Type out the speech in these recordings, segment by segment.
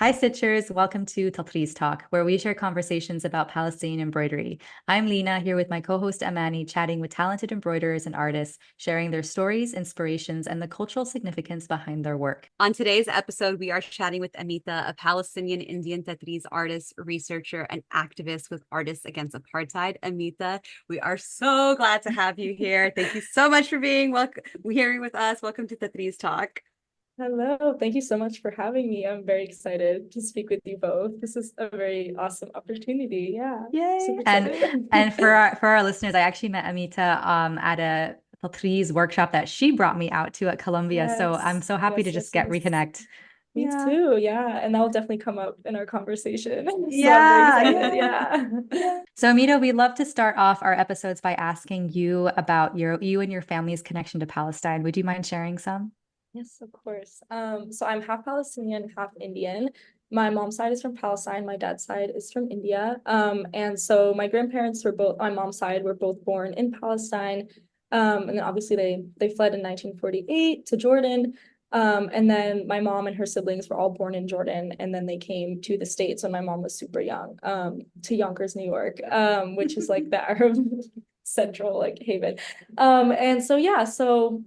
Hi, Stitchers. Welcome to Tatreez Talk, where we share conversations about Palestinian embroidery. I'm Lena, here with my co-host Amani, chatting with talented embroiderers and artists, sharing their stories, inspirations, and the cultural significance behind their work. On today's episode, we are chatting with Amita, a Palestinian Indian Tatreez artist, researcher, and activist with Artists Against Apartheid. Amita, we are so glad to have you here. Thank you so much for being here with us. Welcome to Tatreez Talk. Hello, thank you so much for having me. I'm very excited to speak with you both. This is a very awesome opportunity. Yeah. Yay. Super And excited. and for our listeners, I actually met Amita at a Tatreez workshop that she brought me out to at Columbia. So I'm Yes, so happy to yes, just yes, get yes. reconnect. Me Yeah. too. Yeah. And that will definitely come up in our conversation. So I'm very Yeah, excited. yeah. Yeah. So, Amita, we'd love to start off our episodes by asking you about you and your family's connection to Palestine. Would you mind sharing some? Yes, of course. So I'm half Palestinian, half Indian. My mom's side is from Palestine, my dad's side is from India. And so my grandparents were both, my mom's side were both born in Palestine. And then obviously they fled in 1948 to Jordan. And then my mom and her siblings were all born in Jordan, and then they came to the States when my mom was super young, to Yonkers, New York, which is like the Arab central like haven. And so yeah, so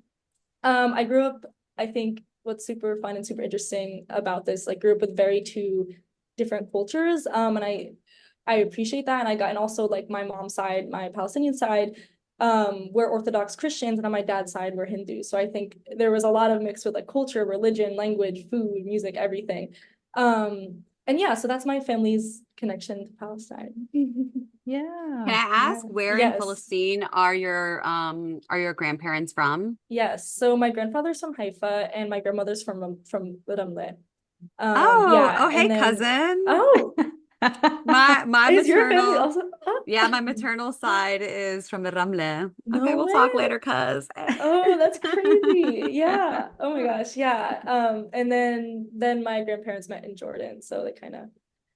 I grew up, I think what's super fun and super interesting about this, like grew up with very two different cultures. And I appreciate that. And also like my mom's side, my Palestinian side, we're Orthodox Christians, and on my dad's side, we're Hindu. So I think there was a lot of mix with like culture, religion, language, food, music, everything. And yeah, so that's my family's connection to Palestine. Can Yeah. I Yeah. ask where in Yes. Palestine are your grandparents from? Yes. So my grandfather's from Haifa and my grandmother's from Ramle. Oh, Yeah, hey, and then cousin. oh, My is your family maternal also? Huh? Yeah, my maternal side is from the Ramle. Okay, No we'll talk way. later, cuz. Oh, that's crazy. Yeah. Oh my gosh. Yeah. And then my grandparents met in Jordan, so they kind of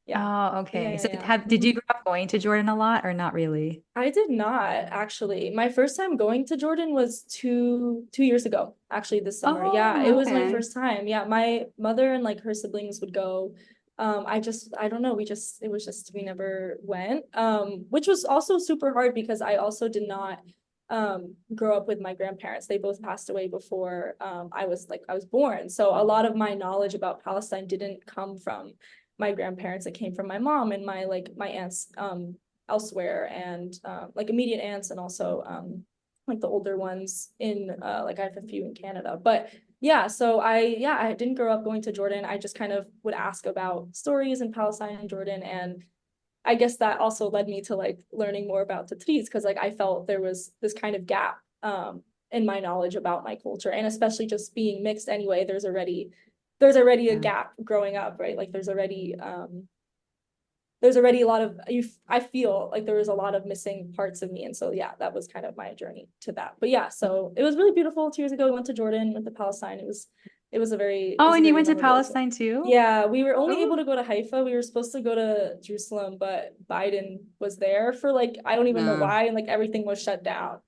yeah. Oh, Yeah, okay. yeah, So yeah. did you grow up going to Jordan a lot or not really? I did not actually. My first time going to Jordan was two years ago, actually this summer. Yeah, it Oh, was my okay. first time. Yeah, my mother and like her siblings would go. I don't know, it was just we never went. Which was also super hard because I also did not grow up with my grandparents. They both passed away before I was born. So a lot of my knowledge about Palestine didn't come from my grandparents. It came from my mom and my aunts elsewhere, and like immediate aunts, and also like the older ones in like I have a few in Canada. But yeah, so I didn't grow up going to Jordan. I just kind of would ask about stories in Palestine and Jordan, and I guess that also led me to like learning more about Tatreez, because like I felt there was this kind of gap in my knowledge about my culture, and especially just being mixed anyway, there's already a Yeah. gap growing up, right? Like there's already a lot of you. I feel like there was a lot of missing parts of me, and so yeah, that was kind of my journey to that. But yeah, so it was really beautiful. 2 years ago we went to Jordan, went to Palestine. It Oh, was a and you very went to memorable experience. Palestine too? Yeah, we were only able Oh, to go to Haifa. We were supposed to go to Jerusalem, but Biden was there for like I don't even know No. why, and like everything was shut down,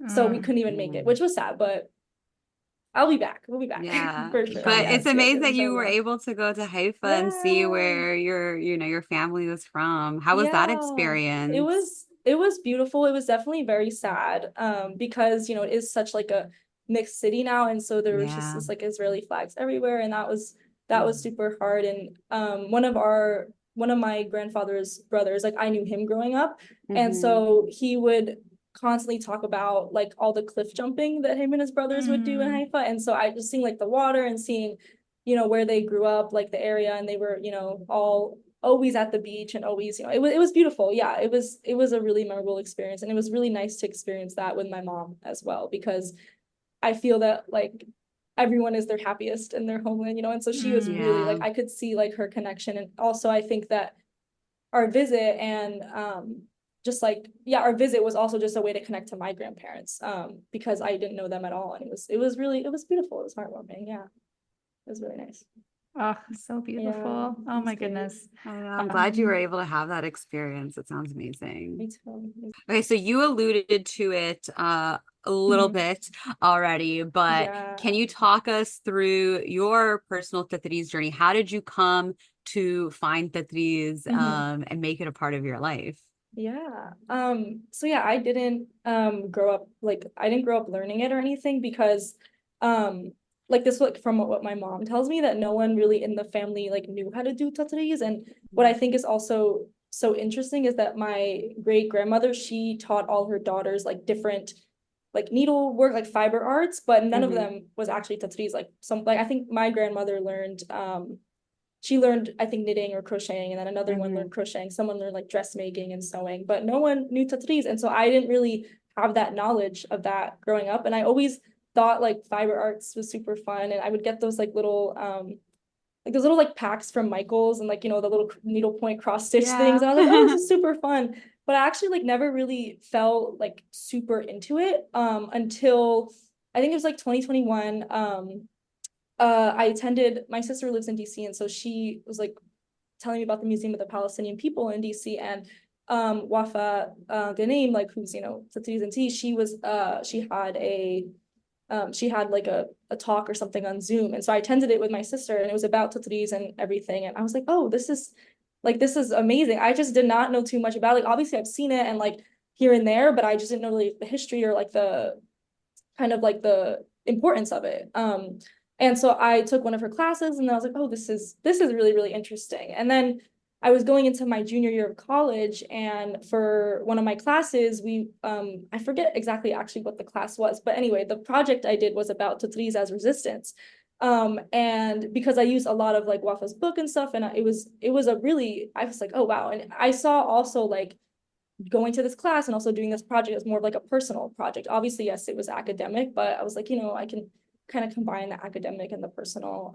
so we mm, couldn't even make it, Mm. which was sad. But I'll be back. We'll be back Yeah. for sure. But it's Yes, yes, amazing yes, that you were inshallah. able to go to Haifa and see Yeah. where your family was from. How was that Yeah, it experience? was it was beautiful. It was definitely very sad, because it is such like a mixed city now, and so there was just Yeah. this like Israeli flags everywhere, and that was super hard. And one of my grandfather's brothers, like I knew him growing up, and Mm-hmm. so he would constantly talk about like all the cliff jumping that him and his brothers would do in mm, Haifa, and so I just seeing like the water and seeing where they grew up, like the area, and they were all always at the beach, and always it was beautiful. Yeah, it was a really memorable experience, and it was really nice to experience that with my mom as well, because I feel that like everyone is their happiest in their homeland, and so she was really like Yeah. I could see like her connection. And also I think that our visit and just like yeah, our visit was also just a way to connect to my grandparents, because I didn't know them at all, and it was beautiful, it was heartwarming. Yeah, it was really nice. oh, so Yeah, beautiful. Oh it's my great. goodness. I know. I'm glad you were Mhm. able to have that experience. It sounds Me amazing. too. Okay, so you alluded to it a little Mhm. bit already, but can Yeah. you talk us through your personal Tatreez journey? How did you come to find Tatreez and make it a part of your life? Yeah. So yeah, I didn't grow up like I didn't grow up learning it or anything because like this like from what my mom tells me that no one really in the family like knew how to do Tatreez. And what I think is also so interesting is that my great grandmother, she taught all her daughters like different like needlework, like fiber arts, but none of them was actually Tatreez. Like some like I think my grandmother learned she learned, I think, knitting or crocheting, and then another one learned crocheting. Someone learned like dressmaking and sewing, but no one knew Tatreez. And so I didn't really have that knowledge of that growing up. And I always thought like fiber arts was super fun. And I would get those like those little like packs from Michael's and like, you know, the little needlepoint cross stitch things. And I was like, oh, this is super fun. But I actually like never really felt like super into it until I think it was like 2021. I attended, my sister lives in DC, and so she was like telling me about the Museum of the Palestinian People in DC, and Wafa Ghanem, like who's, you know, Tatreez and T, she had like a talk or something on Zoom. And so I attended it with my sister, and it was about Tatreez and everything. And I was like, oh, this is amazing. I just did not know too much about it. Like, obviously I've seen it and like here and there, but I just didn't know really the history or like the kind of like the importance of it. And so I took one of her classes and I was like, oh, this is really, really interesting. And then I was going into my junior year of college, and for one of my classes, we I forget exactly actually what the class was, but anyway, the project I did was about Tatreez as resistance. And because I used a lot of like Wafa's book and stuff, and it was a really, I was like, oh wow. And I saw also like going to this class and also doing this project as more of like a personal project. Obviously, yes, it was academic, but I was like, you know, I can kind of combine the academic and the personal.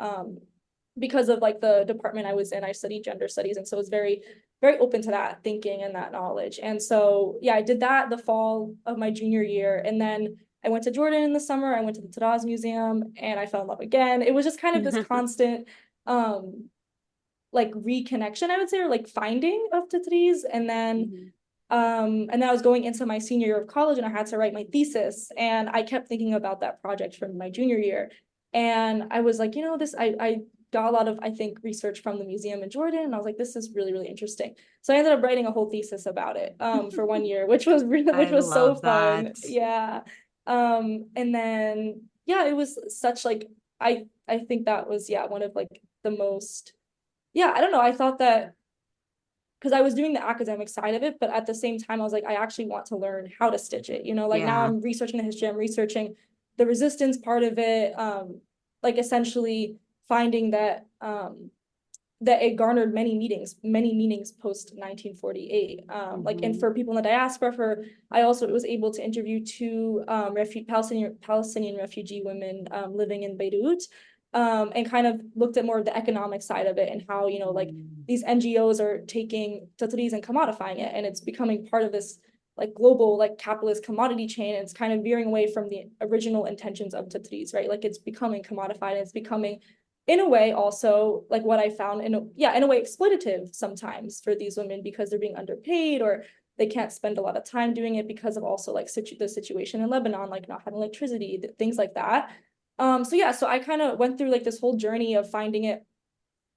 Because of like the department I was in, I studied gender studies. And so it was very, very open to that thinking and that knowledge. And so, yeah, I did that the fall of my junior year. And then I went to Jordan in the summer. I went to the Tatreez Museum and I fell in love again. It was just kind of this constant, like reconnection, I would say, or like finding of Tatreez. And then I was going into my senior year of college and I had to write my thesis. And I kept thinking about that project from my junior year. And I was like, you know, I got a lot of, I think, research from the museum in Jordan. And I was like, this is really, really interesting. So I ended up writing a whole thesis about it for 1 year, which was so fun. Yeah. And then, yeah, it was such like, I think that was, yeah, one of like the most, yeah, I don't know. I thought that because I was doing the academic side of it, but at the same time, I was like, I actually want to learn how to stitch it. You know, like now I'm researching the history, I'm researching the resistance part of it, like essentially finding that that it garnered many meanings post 1948. Like, and for people in the diaspora, I also was able to interview two Palestinian refugee women living in Beirut. And kind of looked at more of the economic side of it and how, you know, like these NGOs are taking Tatreez and commodifying it, and it's becoming part of this like global like capitalist commodity chain. And it's kind of veering away from the original intentions of Tatreez, right? Like it's becoming commodified, and it's becoming, in a way, also like what I found in a way exploitative sometimes for these women because they're being underpaid or they can't spend a lot of time doing it because of also like the situation in Lebanon, like not having electricity, things like that. So yeah, so I kind of went through like this whole journey of finding it,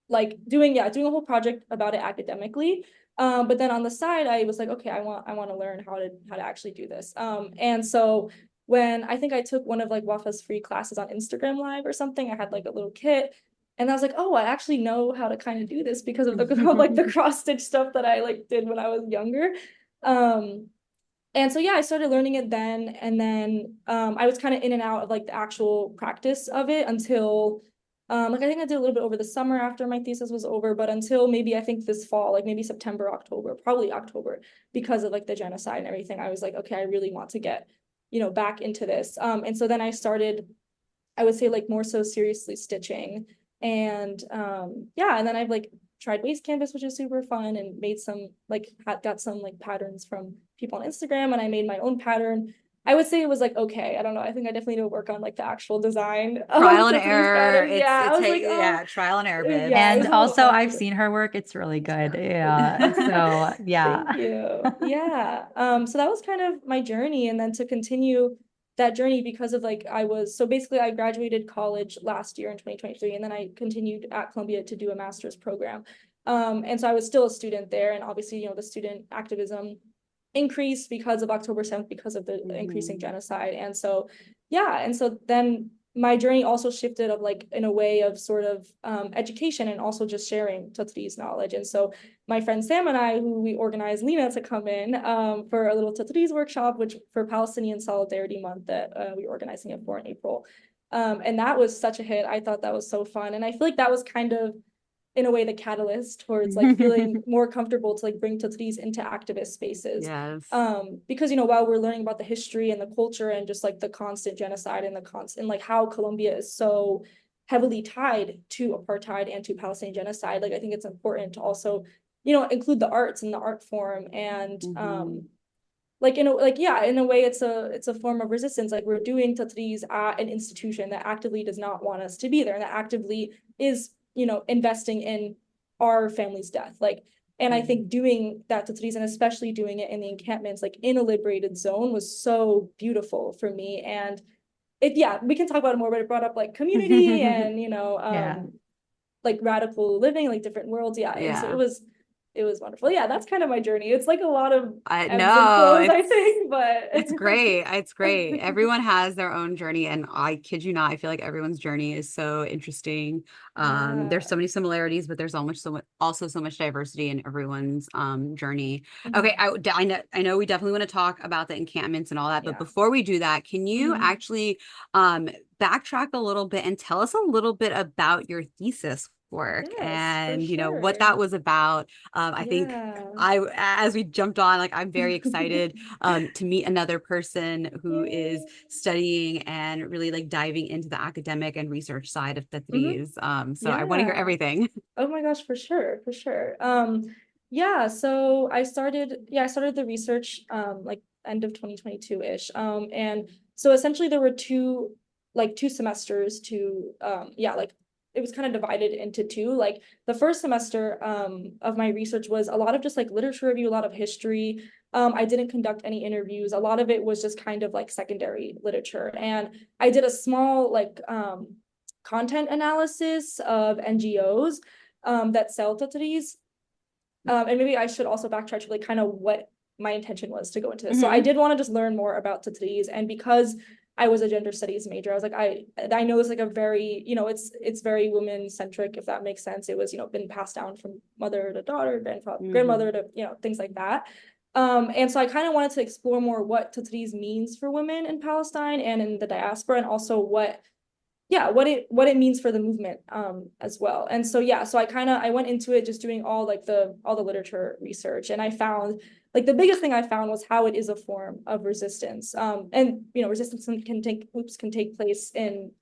like doing a whole project about it academically. But then on the side, I was like, okay, I want to learn how to actually do this. And so when I think I took one of like Wafa's free classes on Instagram Live or something, I had like a little kit. And I was like, oh, I actually know how to kind of do this because of the like the cross stitch stuff that I like did when I was younger. And so, yeah, I started learning it then. And then I was kind of in and out of like the actual practice of it until like I think I did a little bit over the summer after my thesis was over, but until maybe I think this fall, like maybe September, October, probably October, because of like the genocide and everything, I was like, okay, I really want to get, you know, back into this. And so then I started, I would say like more so seriously stitching. And yeah, and then I've like tried waste canvas, which is super fun, and made some like got some like patterns from people on Instagram, and I made my own pattern. I would say it was like okay. I don't know. I think I definitely need to work on like the actual design. Trial and error. Yeah, I was like, yeah, trial and error, babe. Yeah, And also I've seen her work. It's really good. Yeah. So yeah. Thank you. Yeah. So that was kind of my journey. And then to continue that journey because of like so basically I graduated college last year in 2023, and then I continued at Columbia to do a master's program. And so I was still a student there, and obviously, the student activism increased because of October 7th, because of the increasing genocide. And so, yeah, and so then my journey also shifted of like in a way of sort of education and also just sharing Tatreez knowledge. And so my friend Sam and I, who we organized Lena to come in for a little Tatreez workshop, which for Palestinian Solidarity Month that we're organizing it for in April. And that was such a hit. I thought that was so fun. And I feel like that was kind of, in a way, the catalyst towards like feeling more comfortable to like bring Tatreez into activist spaces. Yes. Because while we're learning about the history and the culture and just like the constant genocide and the constant like how Colombia is so heavily tied to apartheid and to Palestinian genocide, like I think it's important to also include the arts and the art form, and like in a way it's a form of resistance. Like we're doing Tatreez at an institution that actively does not want us to be there and that actively is investing in our family's death. Like, and I think doing that Tatreez, and especially doing it in the encampments, like in a liberated zone, was so beautiful for me. And we can talk about it more, but it brought up like community and, like radical living, like different worlds. Yeah. And so it was wonderful. Yeah, that's kind of my journey. It's like a lot of ebbs and flows, I think, but it's great. It's great. Everyone has their own journey, and I kid you not, I feel like everyone's journey is so interesting. There's so many similarities, but there's also so much diversity in everyone's journey. Okay, I know we definitely want to talk about the encampments and all that, but before we do that, can you actually backtrack a little bit and tell us a little bit about your thesis work and what that was about? I think as we jumped on, like I'm very excited to meet another person who is studying and really like diving into the academic and research side of Tatreez. So I want to hear everything. Oh my gosh, for sure. So I started the research like end of 2022-ish. And so essentially there were two semesters to like it was kind of divided into two. Like the first semester of my research was a lot of just like literature review, a lot of history. I didn't conduct any interviews. A lot of it was just kind of like secondary literature. And I did a small like content analysis of NGOs that sell Tatreez. And maybe I should also backtrack to like kind of what my intention was to go into this. So I did want to just learn more about Tatreez, and because I was a gender studies major, I was like, I know it's like a very, it's very women centric, if that makes sense. It was, been passed down from mother to daughter, grandmother to, things like that. And so I kind of wanted to explore more what Tatreez means for women in Palestine and in the diaspora, and also what it means for the movement as well. And so so I went into it just doing all the literature research, and I found like the biggest thing I found was how it is a form of resistance. And resistance can take place in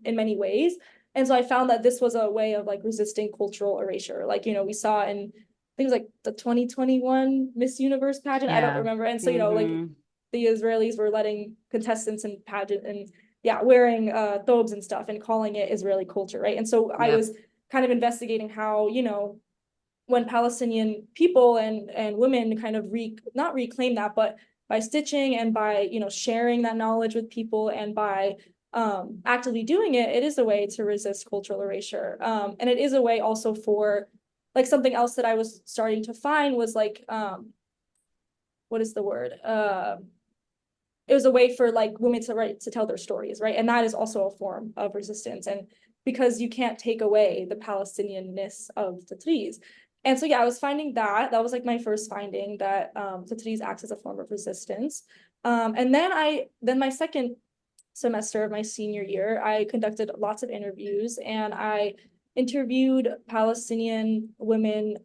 many ways. And so I found that this was a way of like resisting cultural erasure. Like, we saw in things like the 2021 Miss Universe pageant. I don't remember. And so, like the Israelis were letting contestants in pageant and wearing thobes and stuff and calling it Israeli culture, right? And so I was kind of investigating how, when Palestinian people and women kind of not reclaim that, but by stitching and by, sharing that knowledge with people and by actively doing it, it is a way to resist cultural erasure. And it is a way also for like something else that I was starting to find was like, what is the word? It was a way for like women to tell their stories, right? And that is also a form of resistance. And because you can't take away the Palestinianness of Tatreez. And so I was finding that was like my first finding, that Tatreez acts as a form of resistance. And then my second semester of my senior year, I conducted lots of interviews, and I interviewed Palestinian women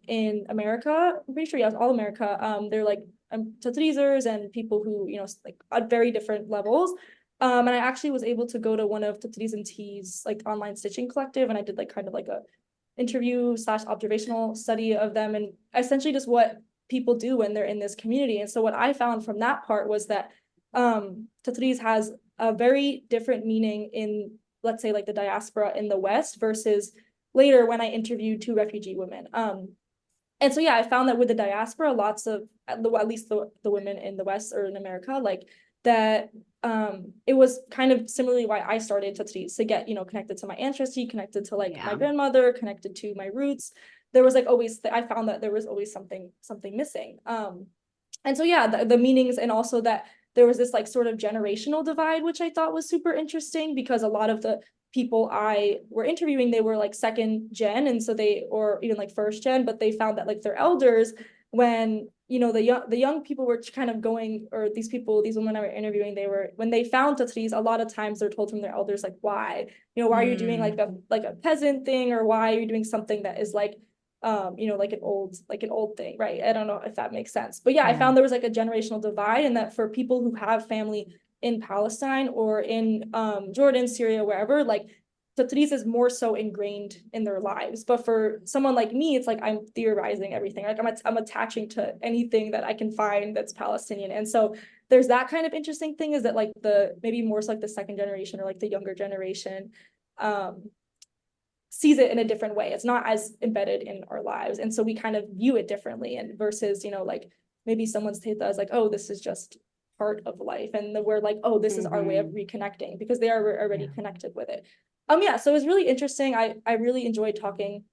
in America. I'm pretty sure, all America. They're like Tatreezers and people who, like at very different levels. And I actually was able to go to one of Tatreez and T's like online stitching collective, and I did like kind of like a interview / observational study of them, and essentially just what people do when they're in this community. And so what I found from that part was that Tatreez has a very different meaning in, let's say, like the diaspora in the West versus later when I interviewed 2 refugee women. And so I found that with the diaspora, lots of at least the women in the West or in America, like that it was kind of similarly why I started Tatreez, to get, connected to my ancestry, connected to like my grandmother, connected to my roots. There was like always, I found that there was always something missing. And so, yeah, the meanings, and also that there was this like sort of generational divide, which I thought was super interesting, because a lot of the people I were interviewing, they were like second gen, and so or even like first gen, but they found that like their elders, when the young people were kind of going, or these women I were interviewing, when they found Tatreez, a lot of times they're told from their elders like, why are you doing like a peasant thing, or why are you doing something that is like like an old thing, right? I don't know if that makes sense, but yeah, I found there was like a generational divide, and that for people who have family in Palestine or in Jordan, Syria, wherever, like Tatreez is more so ingrained in their lives. But for someone like me, it's like I'm theorizing everything. Like I'm attaching to anything that I can find that's Palestinian. And so there's that kind of interesting thing, is that like maybe more so like the second generation, or like the younger generation sees it in a different way. It's not as embedded in our lives. And so we kind of view it differently, and versus, like maybe someone's take that as like, oh, this is just part of life. And we're like, oh, this is our way of reconnecting, because they are already connected with it. Yeah, so it was really interesting. I really enjoyed talking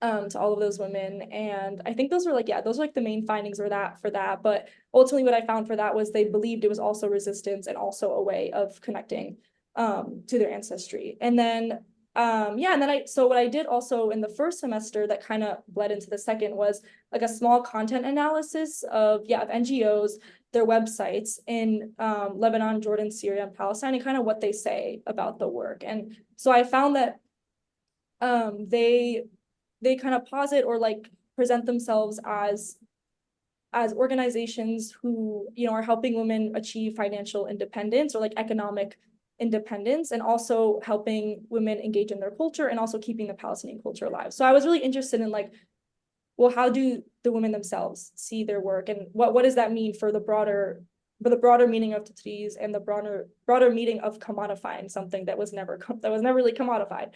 to all of those women, and I think those were like the main findings were for that. But ultimately what I found for that was they believed it was also resistance, and also a way of connecting to their ancestry. And then and then so what I did also in the first semester that kind of bled into the second was like a small content analysis of NGOs, their websites in Lebanon, Jordan, Syria, and Palestine, and kind of what they say about the work. And so I found that they kind of posit, or like present themselves as organizations who are helping women achieve financial independence, or like economic independence, and also helping women engage in their culture, and also keeping the Palestinian culture alive. So I was really interested in like, well, how do the women themselves see their work, and what does that mean for the broader meaning of Tatreez, and the broader meaning of commodifying something that was never really commodified.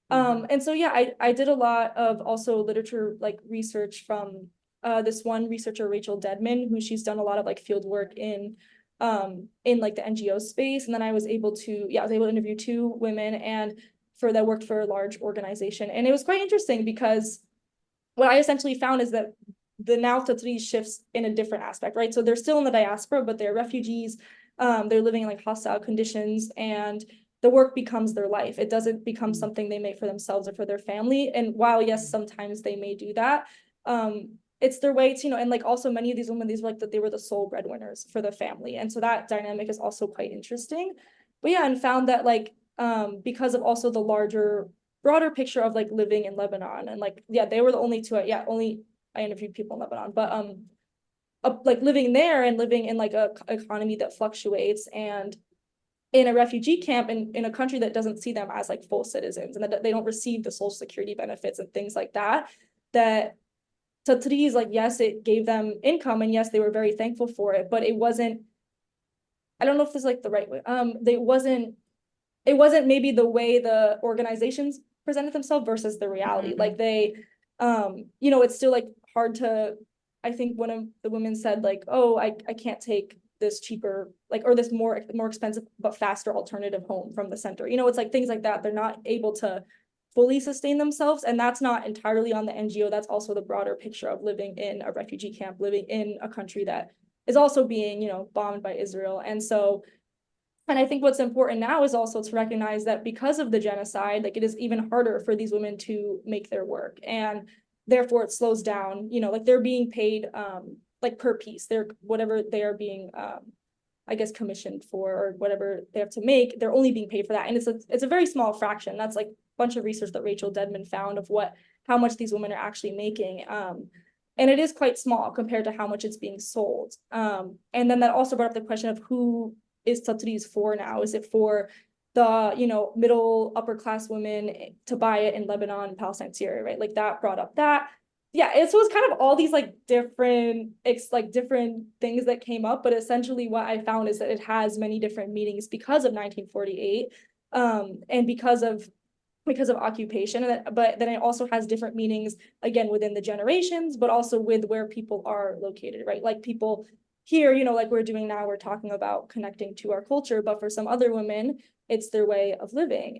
And so I did a lot of also literature like research from this one researcher, Rachel Dedman, who she's done a lot of like field work in like the NGO space. And then I was able to interview two women, and that worked for a large organization. And it was quite interesting, because what I essentially found is that the now Tatreez shifts in a different aspect, right? So they're still in the diaspora, but they're refugees. They're living in like hostile conditions, and the work becomes their life. It doesn't become something they make for themselves or for their family. And while yes, sometimes they may do that, it's their way to, and like also many of these women, these were like that they were the sole breadwinners for the family. And so that dynamic is also quite interesting. But yeah, and found that like because of also the broader picture of like living in Lebanon, and like they were the only two only I interviewed people in Lebanon, but like living there, and living in like a economy that fluctuates, and in a refugee camp in a country that doesn't see them as like full citizens, and that they don't receive the social security benefits and things like that, that Tatreez, like, yes, it gave them income, and yes, they were very thankful for it, but it wasn't, I don't know if this is like the right way. It wasn't maybe the way the organizations presented themselves versus the reality. Like they, it's still like hard to, I think one of the women said like, oh, I can't take this cheaper, like, or this more expensive but faster alternative home from the center. It's like things like that. They're not able to fully sustain themselves. And that's not entirely on the NGO. That's also the broader picture of living in a refugee camp, living in a country that is also being, bombed by Israel. And so, and I think what's important now is also to recognize that because of the genocide, like it is even harder for these women to make their work. And therefore it slows down, like they're being paid like per piece. They're whatever they are being I guess commissioned for, or whatever they have to make, they're only being paid for that. And it's a very small fraction. That's like a bunch of research that Rachel Dedman found of how much these women are actually making. And it is quite small compared to how much it's being sold. And then that also brought up the question of who is Tatreez for now? Is it for the, middle upper class women to buy it in Lebanon, Palestine, Syria, right? Like that brought up that. Yeah, it was kind of all these like different things that came up, but essentially what I found is that it has many different meanings because of 1948, and because of occupation, but then it also has different meanings again within the generations, but also with where people are located, right? Like people here, you know, like we're doing now, we're talking about connecting to our culture, but for some other women, it's their way of living.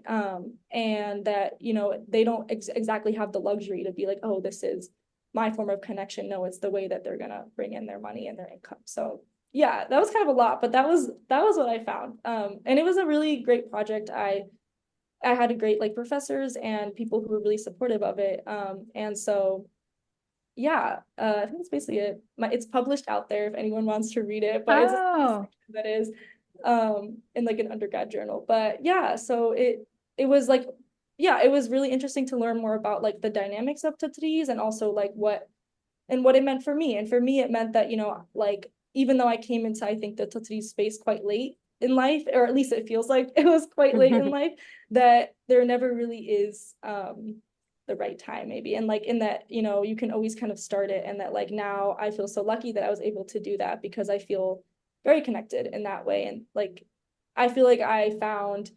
And that, you know, they don't exactly have the luxury to be like, oh, this is my form of connection. No, it's the way that they're gonna bring in their money and their income. So yeah, that was kind of a lot, but that was what I found. And it was a really great project. I had a great like professors and people who were really supportive of it. And so yeah, I think that's basically it. It's published out there if anyone wants to read it, but it's that is in like an undergrad journal. But yeah, so it was like, yeah, it was really interesting to learn more about like the dynamics of Tatreez and also like what it meant for me. And for me, it meant that, you know, like even though I came into, I think, the Tatreez space quite late in life, or at least it feels like it was quite late in life, that there never really is the right time maybe. And like in that, you know, you can always kind of start it. And that like now I feel so lucky that I was able to do that because I feel very connected in that way. And like, I feel like I found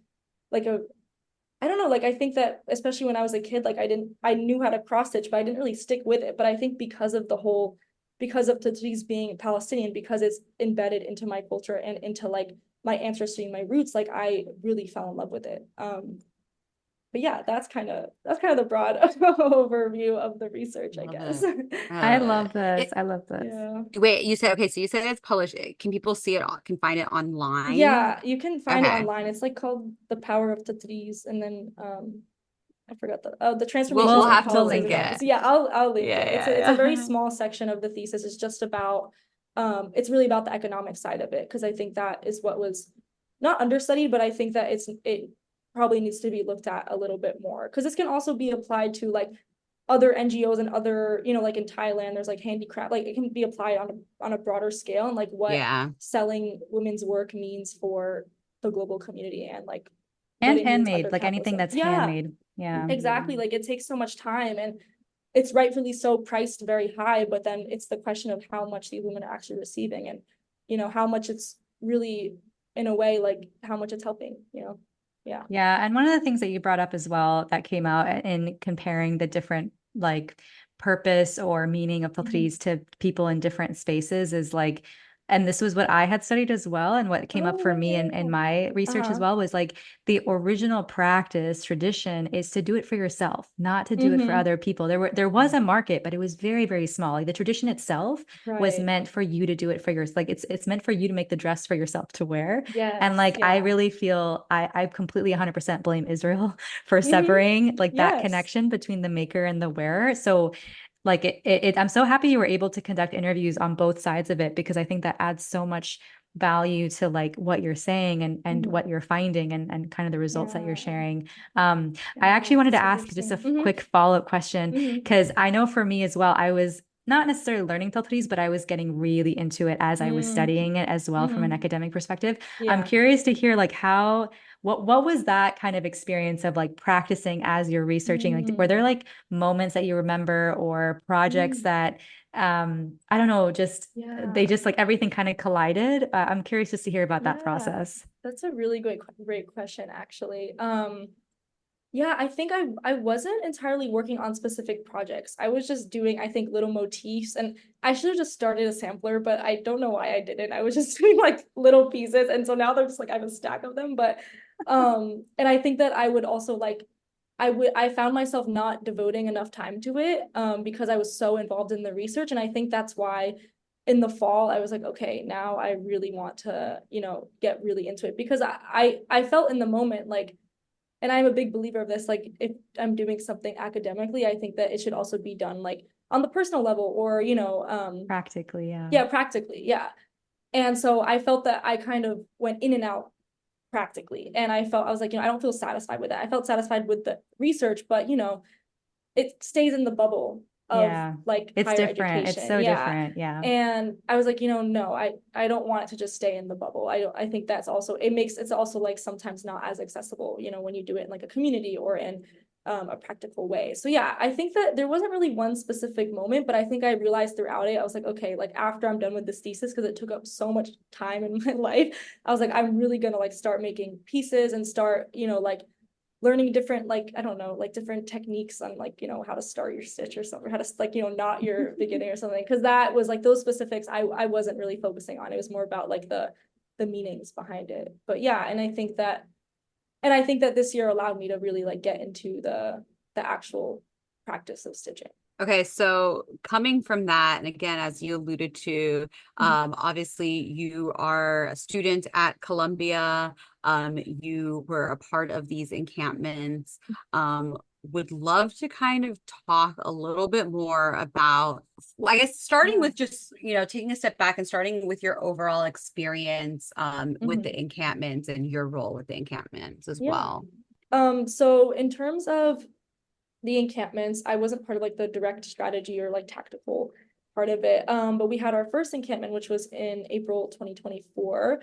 like I don't know, like I think that especially when I was a kid, like I knew how to cross stitch, but I didn't really stick with it. But I think because of Tatreez being Palestinian, because it's embedded into my culture and into like my ancestry and my roots, like I really fell in love with it. But yeah, that's kind of the broad overview of the research, I guess. I love this. I love this. Yeah. Wait, you said, okay, so you said it's published. Can people see it, can find it online? Yeah, you can find it Okay. online. It's like called The Power of Tatreez, and then I forgot the transformation. We'll of have to politics link and it. democracy. Yeah, I'll link Yeah, it. It's a very small section of the thesis. It's just about it's really about the economic side of it, because I think that is what was not understudied, but I think that it probably needs to be looked at a little bit more, because this can also be applied to like other NGOs and other, you know, like in Thailand, there's like handicraft, like it can be applied on a broader scale, and like what Yeah. selling women's work means for the global community, and like And what it means handmade, under like anything capitalism. that's Yeah, handmade. Yeah. exactly. Like it takes so much time, and it's rightfully so priced very high, but then it's the question of how much these women are actually receiving, and you know how much it's really, in a way, like how much it's helping, you know. Yeah. Yeah. And one of the things that you brought up as well that came out in comparing the different like purpose or meaning of Tatreez to people in different spaces is like, and this was what I had studied as well. And what came up for me in my research as well was like the original practice tradition is to do it for yourself, not to do it for other people. There was a market, but it was very, very small. Like the tradition itself was meant for you to do it for yourself. Like it's meant for you to make the dress for yourself to wear. Yes. And like I really feel I completely 100% blame Israel for severing like that connection between the maker and the wearer. So like I'm so happy you were able to conduct interviews on both sides of it, because I think that adds so much value to like what you're saying and what you're finding and kind of the results that you're sharing. I actually wanted to ask just a quick follow-up question, because I know for me as well, I was not necessarily learning Tatreez, but I was getting really into it as I was studying it as well from an academic perspective. I'm curious to hear like what was that kind of experience of like practicing as you're researching? Like, were there like moments that you remember or projects that, I don't know, just, they just like everything kind of collided? I'm curious just to hear about that process. That's a really great question, actually. Yeah, I think I wasn't entirely working on specific projects. I was just doing, I think, little motifs, and I should have just started a sampler, but I don't know why I didn't. I was just doing like little pieces, and so now they're just like I have a stack of them. But and I think that I would also like I found myself not devoting enough time to it because I was so involved in the research, and I think that's why in the fall I was like, okay, now I really want to, you know, get really into it, because I felt in the moment like, and I'm a big believer of this, like if I'm doing something academically, I think that it should also be done like on the personal level, or you know, practically. Yeah. And so I felt that I kind of went in and out practically, and I was like, you know, I don't feel satisfied with that. I felt satisfied with the research, but you know, it stays in the bubble of like it's higher different. education. It's so different. Yeah. And I was like, you know, no, I don't want it to just stay in the bubble. I think that's also, it's also like sometimes not as accessible, you know, when you do it in like a community or in a practical way. So yeah, I think that there wasn't really one specific moment, but I think I realized throughout it, I was like, okay, like after I'm done with this thesis, because it took up so much time in my life, I was like, I'm really gonna like start making pieces and start, you know, like learning different, like, I don't know, like different techniques on like, how to start your stitch or something, how to like, knot your beginning or something. Cause that was like those specifics I wasn't really focusing on. It was more about like the meanings behind it. But yeah, and I think that this year allowed me to really like get into the actual practice of stitching. Okay, so coming from that, and again, as you alluded to, obviously you are a student at Columbia. You were a part of these encampments. Would love to kind of talk a little bit more about, well, I guess starting with just, taking a step back and starting with your overall experience with the encampments and your role with the encampments as well. So in terms of the encampments, I wasn't part of like the direct strategy or like tactical part of it. But we had our first encampment, which was in April 2024,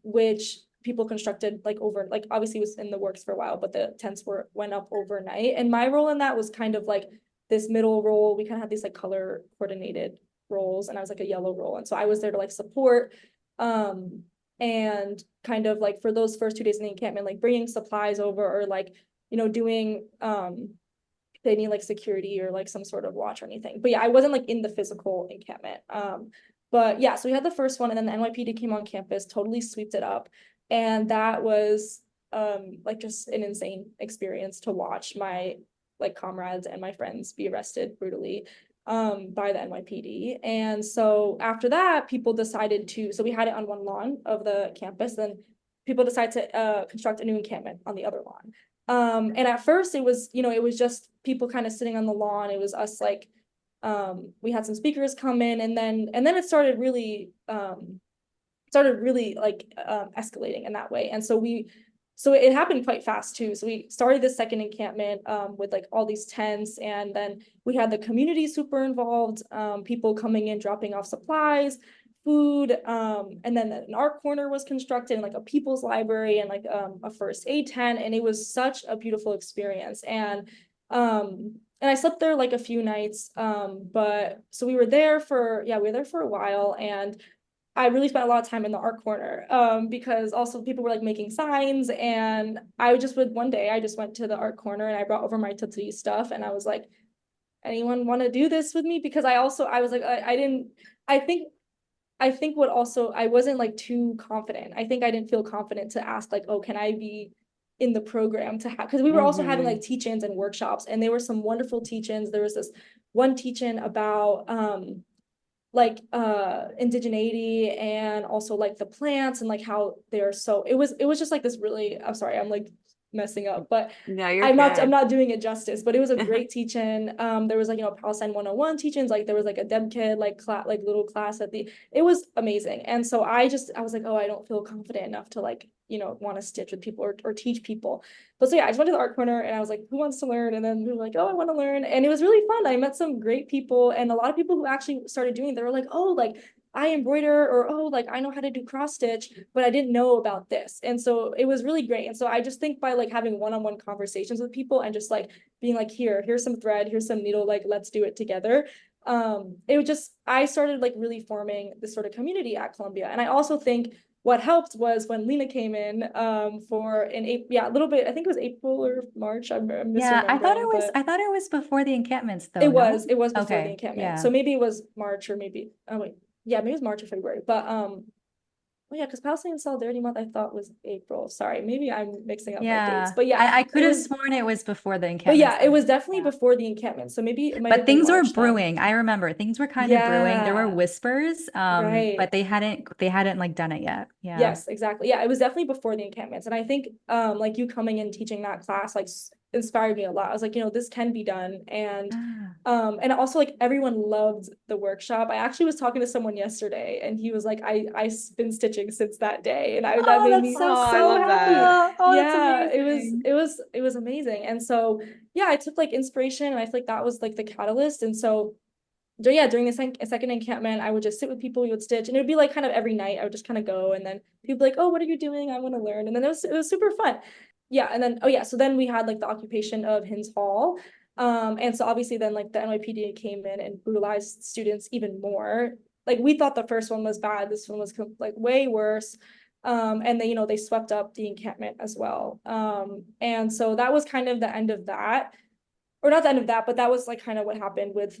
which people constructed like over, like obviously was in the works for a while, but the tents went up overnight. And my role in that was kind of like this middle role. We kind of had these like color coordinated roles, and I was like a yellow role. And so I was there to like support, and kind of like for those first 2 days in the encampment, like bringing supplies over or like doing they need like security or like some sort of watch or anything. But yeah, I wasn't like in the physical encampment. But yeah, so we had the first one, and then the NYPD came on campus, totally swept it up. And that was like just an insane experience to watch my like comrades and my friends be arrested brutally by the NYPD. And so after that, people decided to, so we had it on one lawn of the campus, then people decided to construct a new encampment on the other lawn. And at first it was, it was just people kind of sitting on the lawn. It was us like, we had some speakers come in, and then it started really like escalating in that way. And so it happened quite fast too. So we started the second encampment with like all these tents, and then we had the community super involved, people coming in, dropping off supplies, food, and then an art corner was constructed, and like a people's library, and like a first aid tent, and it was such a beautiful experience. And I slept there like a few nights, but so we were there for a while, and I really spent a lot of time in the art corner, because also people were like making signs, and I just went to the art corner and I brought over my Tatreez stuff, and I was like, anyone want to do this with me? Because I was like, I think what also, I wasn't like too confident. I think I didn't feel confident to ask like, oh, can I be in the program to have, because we were also having like teach-ins and workshops, and there were some wonderful teach-ins. There was this one teach-in about like indigeneity, and also like the plants, and like how they're so, it was just like this really, I'm sorry, I'm like messing up, but no, you're I'm good. not doing it justice, but it was a great teach-in. There was like, Palestine 101 teach-ins, like there was like a Deb Kid like little class it was amazing. And so I was like, oh, I don't feel confident enough to like, want to stitch with people or teach people. But so yeah, I just went to the art corner, and I was like, who wants to learn? And then we were like, oh, I want to learn. And it was really fun. I met some great people, and a lot of people who actually started doing it, they were like, oh, like I embroider, or oh, like I know how to do cross stitch, but I didn't know about this. And so it was really great. And so I just think by like having one-on-one conversations with people, and just like being like, here's some thread, here's some needle, like let's do it together. It was just, I started like really forming this sort of community at Columbia. And I also think what helped was when Lena came in for a little bit, I think it was April or March. I'm Yeah, I thought it was before the encampments though. It was before the encampment. Yeah. So maybe it was March, or maybe, oh wait, yeah, maybe it was March or February. But oh yeah, because Palestinian Solidarity Month I thought was April. Sorry, maybe I'm mixing up my dates. But yeah, I could have sworn it was before the encampment. But yeah, it was definitely before the encampment. So maybe it might have been things were March then. brewing. I remember things were kind of brewing. There were whispers, Right. but they hadn't like done it yet. Yeah. Yes, exactly. Yeah, it was definitely before the encampments. And I think like you coming in teaching that class like inspired me a lot. I was like, this can be done. And also like everyone loved the workshop. I actually was talking to someone yesterday, and he was like, I've been stitching since that day. And that made me so happy. Oh, yeah, that's amazing. it was amazing. And so yeah, I took like inspiration, and I feel like that was like the catalyst. And so yeah, during the second encampment, I would just sit with people, we would stitch, and it would be like kind of every night I would just kind of go, and then people would be like, oh, what are you doing? I want to learn. And then it was super fun. Yeah, and then so then we had like the occupation of Hins Hall. And so obviously then like the NYPD came in and brutalized students even more. Like we thought the first one was bad, this one was like way worse. And they, they swept up the encampment as well. And so that was kind of the end of that, or not the end of that, but that was like kind of what happened with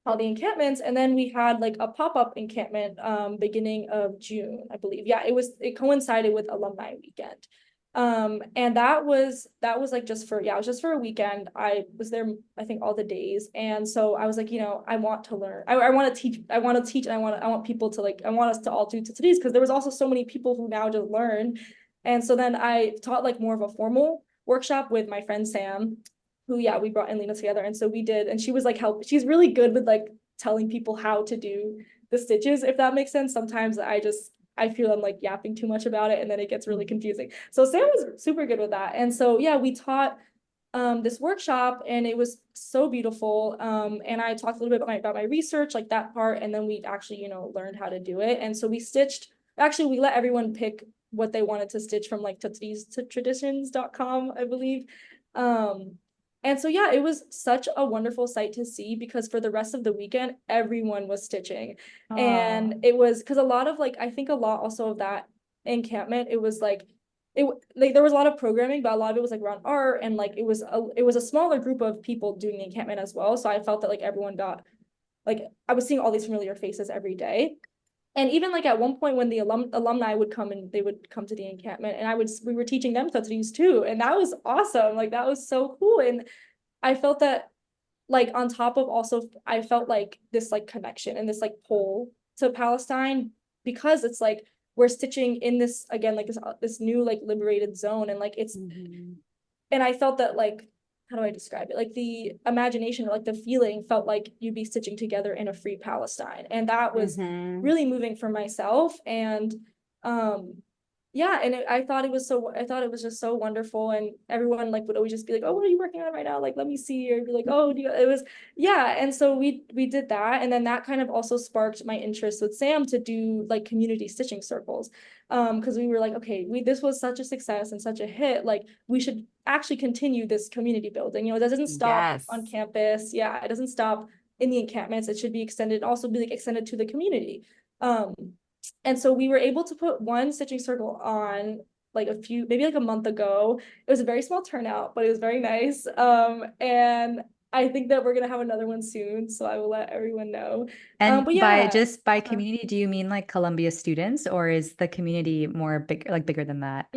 all the encampments. And then we had like a pop-up encampment beginning of June, I believe. Yeah, it coincided with alumni weekend. And that was like just for, it was just for a weekend. I was there, I think, all the days. And so I was like, I want to learn. I want to teach, and I want people to like, I want us to all do Tatreez, because there was also so many people who now just learn. And so then I taught like more of a formal workshop with my friend Sam, who, we brought in Lena together. And so we did, and she was like, she's really good with like telling people how to do the stitches, if that makes sense. Sometimes I feel I'm like yapping too much about it, and then it gets really confusing. So Sam was super good with that. And so, we taught this workshop, and it was so beautiful. And I talked a little bit about my research, like that part. And then we actually, learned how to do it. And so we let everyone pick what they wanted to stitch from like Tatreez to traditions.com, I believe. And so, it was such a wonderful sight to see, because for the rest of the weekend, everyone was stitching. And it was because a lot of like, I think a lot also of that encampment, it was like, there was a lot of programming, but a lot of it was like around art, and like it was a smaller group of people doing the encampment as well. So I felt that like everyone got, like, I was seeing all these familiar faces every day. And even like at one point when the alumni would come, and they would come to the encampment, and we were teaching them Tatreez too. And that was awesome. Like that was so cool. And I felt that, like, on top of also, I felt like this like connection and this like pull to Palestine, because it's like we're stitching in this, again, like this new like liberated zone. And like it's and I felt that, like, how do I describe it? Like the imagination, or like the feeling, felt like you'd be stitching together in a free Palestine. And that was really moving for myself. And and I thought it was just so wonderful. And everyone like would always just be like, oh, what are you working on right now? Like, let me see. Or be like, oh, it was, and so we did that. And then that kind of also sparked my interest with Sam to do like community stitching circles, because we were like, okay, this was such a success and such a hit, like we should actually continue this community building. It doesn't stop on campus. It doesn't stop in the encampments. It should be extended, also be like extended to the community. And so we were able to put one stitching circle on like maybe like a month ago. It was a very small turnout, but it was very nice. And I think that we're gonna have another one soon, so I will let everyone know. And but by community, do you mean like Columbia students, or is the community more bigger than that?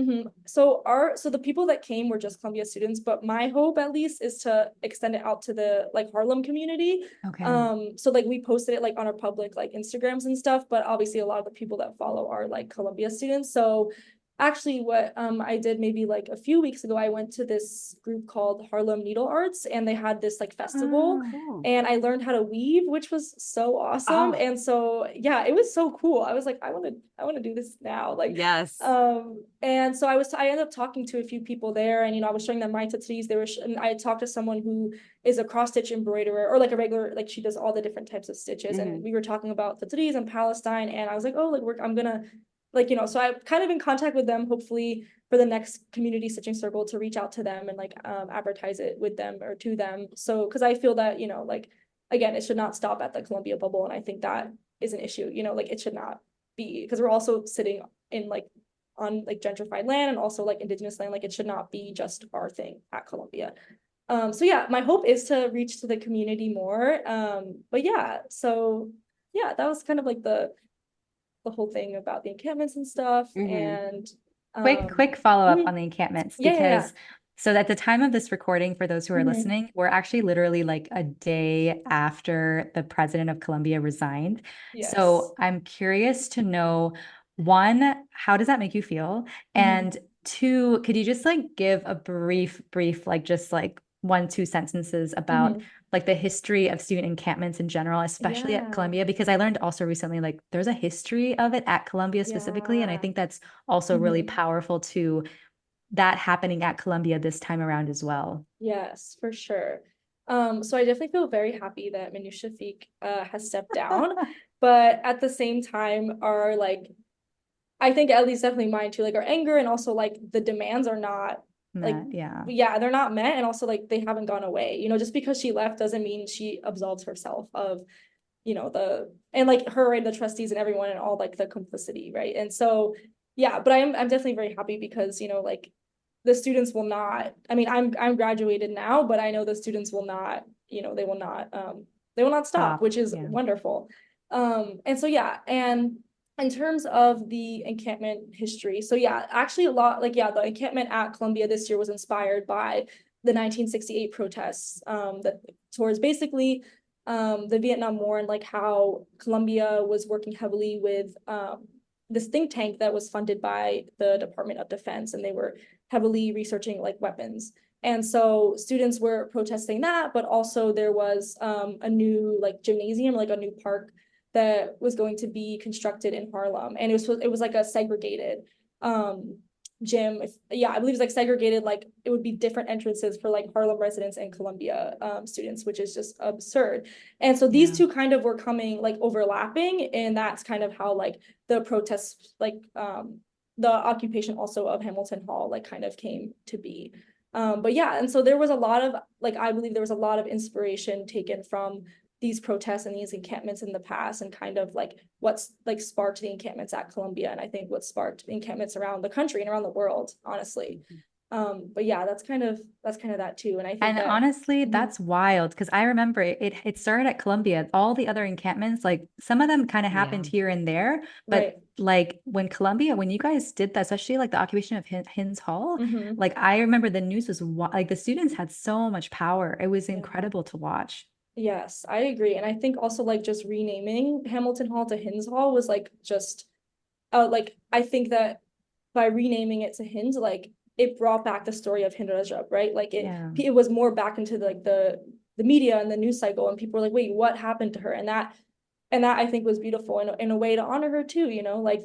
So the people that came were just Columbia students, but my hope at least is to extend it out to the like Harlem community. Okay. So like we posted it like on our public like Instagrams and stuff, but obviously a lot of the people that follow are like Columbia students. So actually what I did maybe like a few weeks ago, I went to this group called Harlem Needle Arts, and they had this like festival, and I learned how to weave, which was so awesome. And so it was so cool. I was like, I want to do this now, like. And so I ended up talking to a few people there, and I was showing them my Tatreez. And I talked to someone who is a cross stitch embroiderer, or like a regular, like she does all the different types of stitches, and we were talking about Tatreez and Palestine, and I was like, oh, like I'm gonna, like, so I'm kind of in contact with them, hopefully for the next community stitching circle, to reach out to them and like advertise it with them or to them. So because I feel that, like, again, it should not stop at the Columbia bubble, and I think that is an issue, like it should not be, because we're also sitting in like on like gentrified land, and also like indigenous land. Like it should not be just our thing at Columbia. So my hope is to reach to the community more. But that was kind of like the whole thing about the encampments and stuff. And quick follow-up on the encampments, because so at the time of this recording, for those who are listening, we're actually literally like a day after the president of Colombia resigned. So I'm curious to know, one, how does that make you feel? And two, could you just like give a brief, like just like 1-2 sentences about like the history of student encampments in general, especially at Columbia? Because I learned also recently, like there's a history of it at Columbia specifically. And I think that's also really powerful too, that happening at Columbia this time around as well. Yes, for sure. So I definitely feel very happy that Manu Shafiq has stepped down, but at the same time, our like, I think at least definitely mine too, like our anger, and also like the demands are not like, they're not met, and also like they haven't gone away. Just because she left doesn't mean she absolves herself of, and like her and the trustees and everyone and all like the complicity, right? And so yeah, but I'm definitely very happy because, you know, like the students will not, I mean, I'm graduated now, but I know the students will not, you know, they will not stop, Stop. which is Yeah. wonderful. And so yeah, and in terms of the encampment history, so yeah, actually a lot, like yeah, the encampment at Columbia this year was inspired by the 1968 protests, that towards basically the Vietnam War, and like how Columbia was working heavily with this think tank that was funded by the Department of Defense, and they were heavily researching like weapons. And so students were protesting that, but also there was a new like gymnasium, like a new park that was going to be constructed in Harlem, and it was like a segregated um gym. Yeah, I believe it's like segregated, like it would be different entrances for like Harlem residents and Columbia students, which is just absurd. And so these Yeah. two kind of were coming like overlapping, and that's kind of how like the protests, like the occupation also of Hamilton Hall, like kind of came to be. But yeah, and so there was a lot of like, I believe there was a lot of inspiration taken from these protests and these encampments in the past, and kind of like what's like sparked the encampments at Columbia, and I think what sparked encampments around the country and around the world, honestly. But yeah, that's kind of that too. And I think And that honestly, Mhm. that's wild because I remember it started at Columbia. All the other encampments, like some of them kind of happened Yeah. here and there, but Right. like when Columbia, when you guys did that, especially like the occupation of Hins Hall, Mhm. like I remember the news was like the students had so much power. It was Yeah. incredible to watch. Yes, I agree. And I think also like just renaming Hamilton Hall to Hins Hall was like just like I think that by renaming it to Hind, like it brought back the story of Hind Rajab, right? Like Yeah. it was more back into like the media and the news cycle, and people were like, wait, what happened to her? And that I think was beautiful in a way to honor her too, you know, like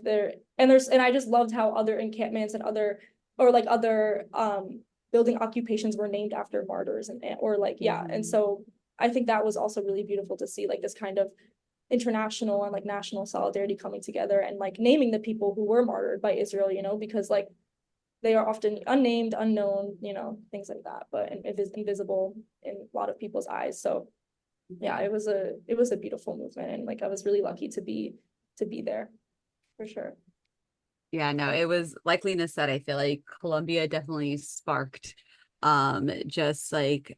and I just loved how other encampments and other building occupations were named after martyrs, or like yeah. And Mhm. so I think that was also really beautiful to see, like this kind of international and like national solidarity coming together, and like naming the people who were martyred by Israel, you know, because like they are often unnamed, unknown, you know, things like that, but it is invisible in a lot of people's eyes. So yeah, it was a beautiful movement, and like I was really lucky to be there for sure. Yeah, no, it was like Lena said, I feel like Columbia definitely sparked just like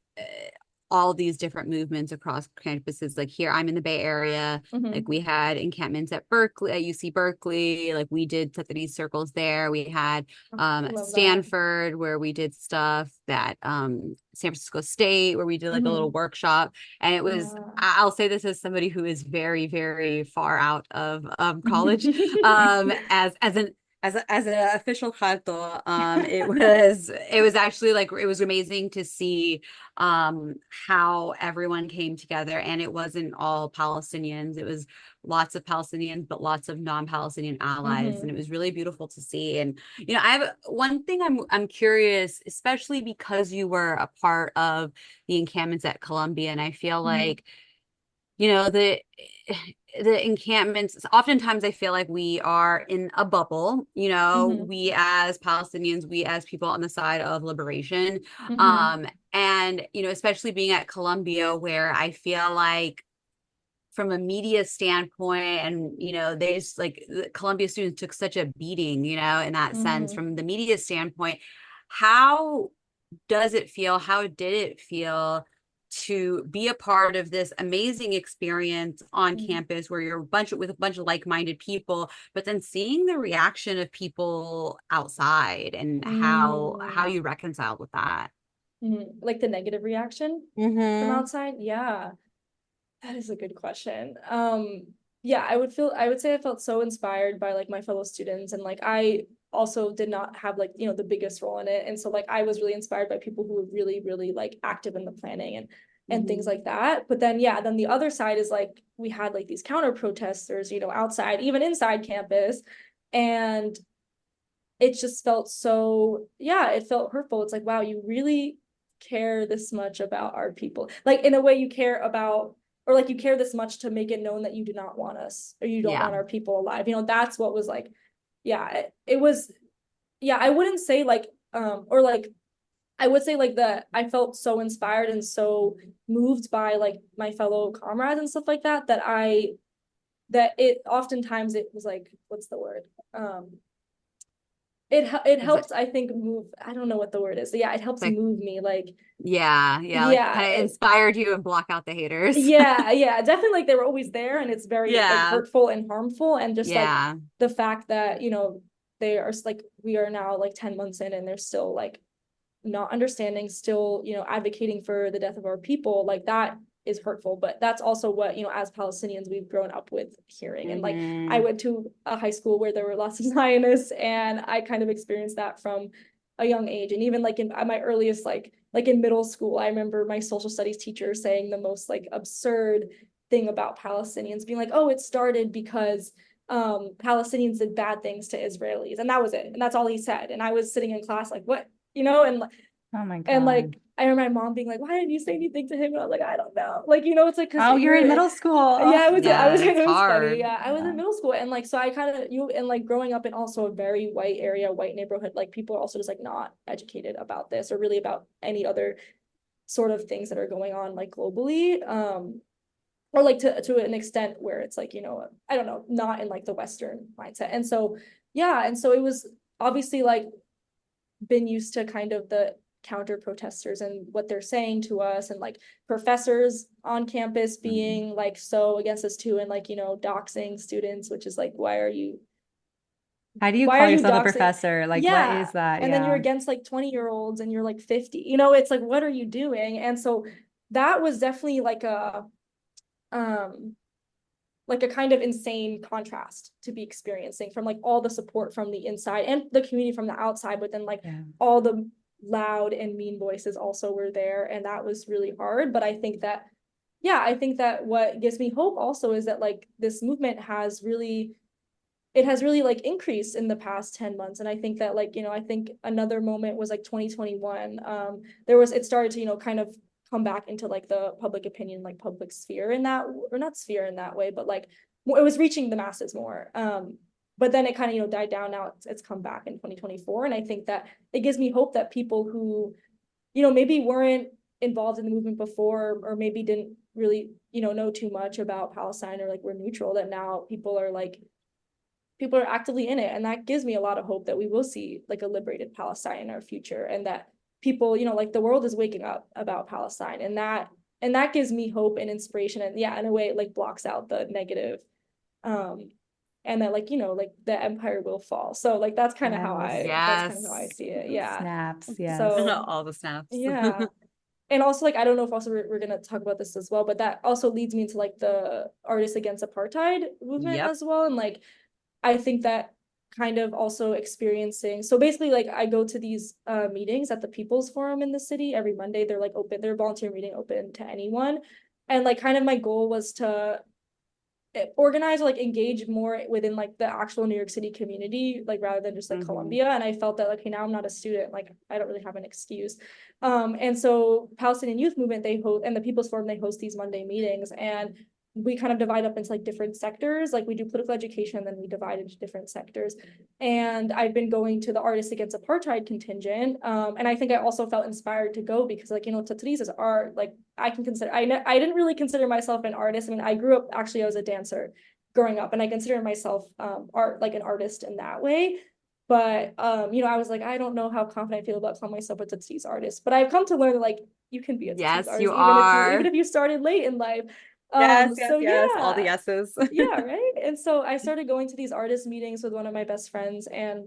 all these different movements across campuses. Like here, I'm in the Bay Area. Like Mm-hmm. we had encampments at Berkeley, at UC Berkeley. Like we did Tatreez circles there. We had Love that. Stanford where we did stuff, that San Francisco State where we did like a little Mm-hmm. workshop. And it was, Yeah. I'll say this as somebody who is very, very far out of college, as an as an official kharto, it was actually like it was amazing to see how everyone came together, and it wasn't all Palestinians. It was lots of Palestinians, but lots of non-Palestinian allies, and Mm-hmm. it was really beautiful to see. And I have one thing I'm curious, especially because you were a part of the encampments at Columbia, and I feel Mm-hmm. like the encampments, oftentimes I feel like we are in a bubble, Mm-hmm. we as Palestinians, we as people on the side of liberation, Mm-hmm. and especially being at Columbia, where I feel like from a media standpoint, and they just like the Columbia students took such a beating, in that sense. Mm-hmm. From the media standpoint, how how did it feel to be a part of this amazing experience on Mm-hmm. campus where you're with a bunch of like-minded people, but then seeing the reaction of people outside, and how Mm-hmm. you reconciled with that? Like the negative reaction from Mm-hmm. outside? Yeah, that is a good question. Yeah, I would say I felt so inspired by like my fellow students, and like I also did not have like, the biggest role in it. And so like I was really inspired by people who were really, really like active in the planning and things Mm-hmm. like that. But then yeah, then the other side is like we had like these counter protesters, outside, even inside campus. And it just felt so, yeah, it felt hurtful. It's like, wow, you really care this much about our people. Like in a way you care about, or like you care this much to make it known that you do not want us, or you don't Yeah. want our people alive. That's what was like, yeah, it was, yeah, I wouldn't say like, or like, I would say like that I felt so inspired and so moved by like my fellow comrades and stuff like that, that it oftentimes it was like, what's the word? it Is it helps, I think, move, I don't know what the word is. Yeah, it helps like, move me, like, yeah, like yeah, kind of inspired you and block out the haters? yeah, definitely, like they were always there, and it's very like Yeah, hurtful and harmful, and just like yeah. the fact that, they are like, we are now like 10 months in, and they're still like not understanding, still, advocating for the death of our people, like that is hurtful. But that's also what, as Palestinians, we've grown up with hearing. And like, I Hmm. went to a high school where there were lots of Zionists, and I kind of experienced that from a young age. And even like in my earliest, like in middle school, I remember my social studies teacher saying the most like absurd thing about Palestinians, being like, oh, it started because Palestinians did bad things to Israelis, and that was it, and that's all he said. And I was sitting in class like, what, Oh my and God. like I remember my mom being like, why didn't you say anything to him? And I was like, I don't know, like, it's like, because Oh, you're in you're, middle school. Oh, yeah, I was Yeah, it's it was funny, hard. yeah, I was in yeah. middle school, and like, so I kind of, and like growing up in also a very white area, white neighborhood, like people are also just like not educated about this, or really about any other sort of things that are going on like globally, or like to an extent where it's like, I don't know, not in like the Western mindset. And so, yeah, and so it was obviously like been used to kind of the counter protesters and what they're saying to us, and like professors on campus Mhm. being like so against us too, and like, doxing students, which is like, How do you why are call you yourself a doxing? professor? Like, what Yeah, is that? and then you're Yeah. against like 20-year-olds, and you're like 50, it's like, what are you doing? And so that was definitely um like a kind of insane contrast to be experiencing, from like all the support from the inside and the community from the outside, but then like Yeah. all the loud and mean voices also were there, and that was really hard. But I think that, yeah, I think that what gives me hope also is that like this movement has really, it has really like increased in the past 10 months. And I think that like, I think another moment was like 2021. It started to, kind of come back into like the public opinion, like public sphere in that, or not sphere in that way, but like it was reaching the masses more. But then it kind of, died down. Now it's come back in 2024. And I think that it gives me hope that people who, maybe weren't involved in the movement before, or maybe didn't really, know too much about Palestine, or like were neutral, that now people are actively in it. And that gives me a lot of hope that we will see like a liberated Palestine in our future, and that people, like the world is waking up about Palestine, and that gives me hope and inspiration. And yeah, in a way it like blocks out the negative, um and that like, like the empire will fall. So like Yes. that's kind of how I Yes. see it. Yeah. Snaps. Yes. So All the snaps. yeah. And also like, I don't know if also we're gonna talk about this as well, but that also leads me into like the Artists Against Apartheid movement Yep. as well. And like, I think that kind of also experiencing, so basically like I go to these meetings at the People's Forum in the city every Monday. They're like open, they're volunteer meeting, open to anyone. And like kind of my goal was to organize or like engage more within like the actual New York City community, like rather than just like Hmm. Columbia. And I felt that like, okay, now I'm not a student, like I don't really have an excuse. And so Palestinian Youth Movement, they host, and the People's Forum, they host these Monday meetings, and we kind of divide up into like different sectors. Like we do political education, and then we divide into different sectors. And I've been going to the Artists Against Apartheid contingent. And I think I also felt inspired to go because like, Tatreez is art. Like I can consider, I didn't really consider myself an artist. I mean, I grew up, actually I was a dancer growing up, and I consider myself art, like an artist in that way. But I was like, I don't know how confident I feel about calling myself a Tatreez artist. But I've come to learn that like you can be a Tatreez Yes, you artist even if are. you started late in life. Yes, So yes. All the yeah, yeses. yeah, right. And so I started going to these artist meetings with one of my best friends, and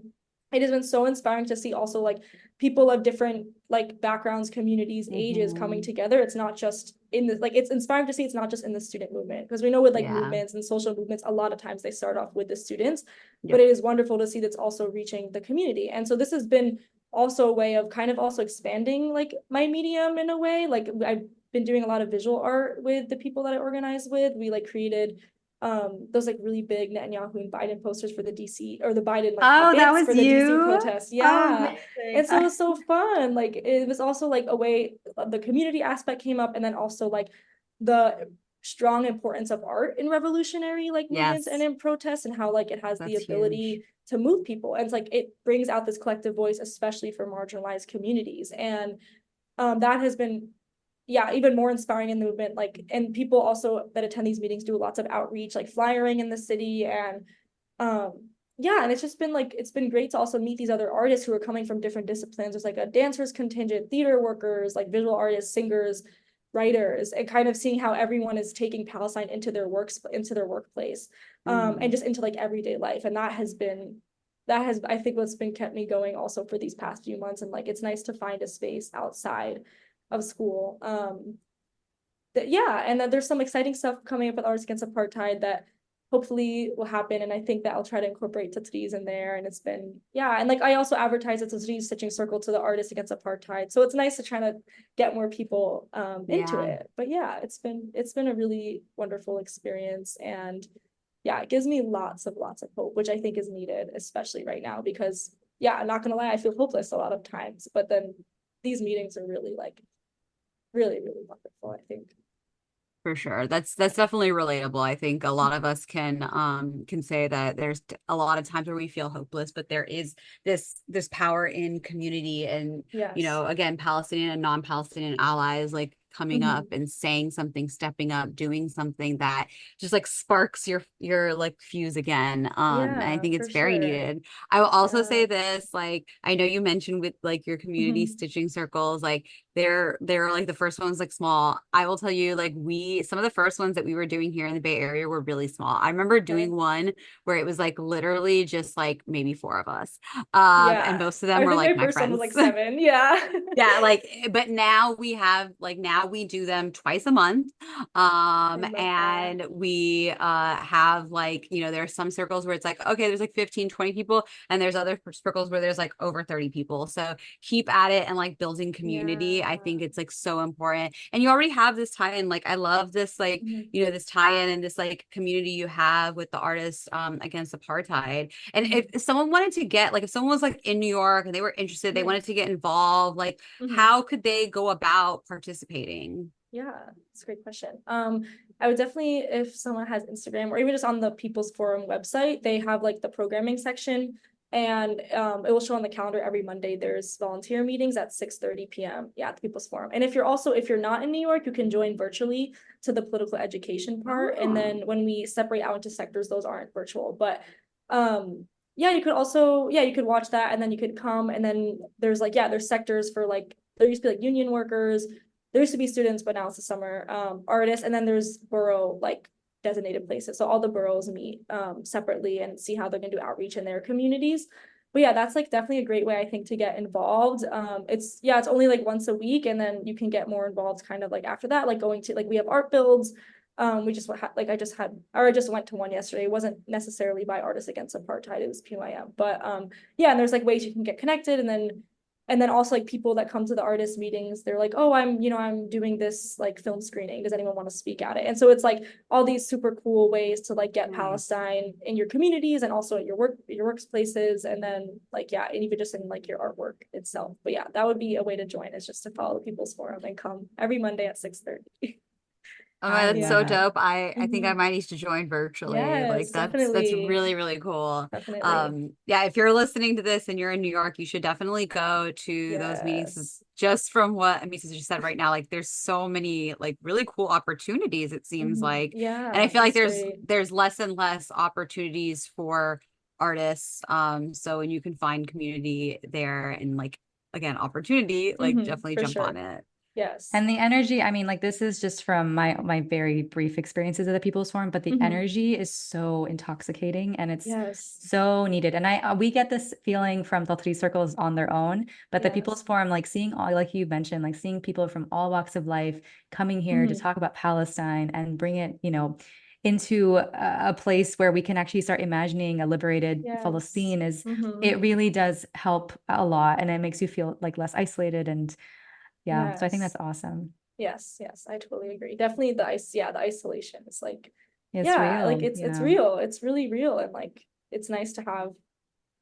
it has been so inspiring to see also like people of different like backgrounds, communities, ages coming Hmm. together. It's not just in the, like, it's inspiring to see it's not just in the student movement, because we know with like Yeah. movements and social movements, a lot of times they start off with the students, but Yep. it is wonderful to see that's also reaching the community. And so this has been also a way of kind of also expanding like my medium in a way. Like I've been doing a lot of visual art with the people that I organize with. We like created those like really big Netanyahu and Biden posters for the DC, or the Biden like Oh, that puppets was for the DC you? protests. Oh, Yeah. amazing. And so it was so fun. Like it was also like a way the community aspect came up, and then also like the strong importance of art in revolutionary like movements and Yes. in protests, and how like it has the That's huge. ability to move people. And it's like it brings out this collective voice, especially for marginalized communities. And that has been, yeah, even more inspiring in the movement. Like, and people also that attend these meetings do lots of outreach, like flyering in the city, and yeah, and it's just been like, it's been great to also meet these other artists who are coming from different disciplines. There's like a dancers contingent, theater workers, like visual artists, singers, writers, and kind of seeing how everyone is taking Palestine into their workplace, and just into like everyday life. And that has, I think, what's been kept me going also for these past few months. And like, it's nice to find a space outside of school. Yeah, and then there's some exciting stuff coming up with Artists Against Apartheid that hopefully will happen. And I think that I'll try to incorporate Tatreez in there. And it's been, yeah. And like, I also advertise at Tatreez Stitching Circle to the Artists Against Apartheid. So it's nice to try to get more people into Yeah. it. But yeah, it's been a really wonderful experience. And yeah, it gives me lots of hope, which I think is needed, especially right now, because yeah, I'm not gonna lie, I feel hopeless a lot of times. But then these meetings are really like really, really wonderful, I think. For sure. That's definitely relatable. I think a lot of us can say that there's a lot of times where we feel hopeless, but there is this power in community and, you Yes. know, again, Palestinian and non-Palestinian allies like coming up and saying something, stepping up, doing something that just like sparks your like fuse again. And I Yeah, think for it's very sure. needed. I will also Yeah. say this, like I know you mentioned with like your community Mhm. stitching circles, like they're like the first ones like small. I will tell you, like some of the first ones that we were doing here in the Bay Area were really small. I remember Okay. doing one where it was like literally just like maybe four of us. And Yeah. most of them I were think like my my first one was like friends. 7. Yeah. Yeah, like, but now we have like now we do them twice a month. I love that. And we have like, you know, there are some circles where it's like, okay, there's like 15, 20 people, and there's other circles where there's like over 30 people. So keep at it and like building community. I think Yeah. it's like so important. And you already have this tie-in. Like I love this, like, Mhm. you know, this tie-in and this like community you have with the artists against apartheid. And Mhm. if someone wanted to get like if someone was like in New York and they were interested, they wanted Nice. to get involved, like Mhm. how could they go about participating? Yeah, it's a great question. I would definitely, if someone has Instagram or even just on the People's Forum website, they have like the programming section, and it will show on the calendar every Monday. There's volunteer meetings at 6:30 p.m. Yeah, at the People's Forum. And if you're not in New York, you can join virtually to the political education part. And Oh, then when we separate out into sectors, those aren't virtual. But yeah, you could also, yeah, you could watch that and then you could come, and then there's like, yeah, there's sectors for like, there used to be like union workers, there used to be students, but now it's the summer, artists, and then there's borough like designated places. So all the boroughs meet separately and see how they're gonna do outreach in their communities. But yeah, that's like definitely a great way, I think, to get involved. It's, yeah, it's only like once a week, and then you can get more involved kind of like after that, like going to, like, we have art builds. We just like I just went to one yesterday. It wasn't necessarily by Artists Against Apartheid, it was PYM. But yeah, and there's like ways you can get connected, and then also like people that come to the artist meetings, they're like, oh, I'm doing this like film screening, does anyone want to speak at it? And so it's like all these super cool ways to like get nice. Palestine in your communities and also at your workplaces, and then like, yeah, and even just in like your artwork itself. But yeah, that would be a way to join, is just to follow the People's Forum and come every Monday at 6:30. Oh, I that's Yeah. so love it. dope. I think I Mhm. might need to join virtually. Like Yes, that's definitely. really, really cool. Definitely. Yeah, if you're listening to this and you're in New York, you should definitely go to those meetings. Yes. Just from what Amita just said right now, like there's so many like really cool opportunities, it seems like. And I Yeah, feel like it's great. there's less and less opportunities for artists. So when you can find community there and like again, opportunity, like definitely For jump on sure. it. Yes. And the energy, I mean, like this is just from my very brief experiences at the People's Forum, but the energy is so intoxicating and it's Yes. so needed. And we get this feeling from the three circles on their own, but the People's Yes. Forum, like seeing all, like you mentioned, like seeing people from all walks of life coming here to Mhm. talk about Palestine and bring it, into a place where we can actually start imagining a liberated Yes. Palestine it really does help a lot, and it makes you feel like less isolated. And yeah, so I think that's Yes. awesome. Yes. Yes. I totally agree. Definitely yeah, the isolation is like, It's yeah, like real. it's Yeah. real. It's really real. And like, it's nice to have,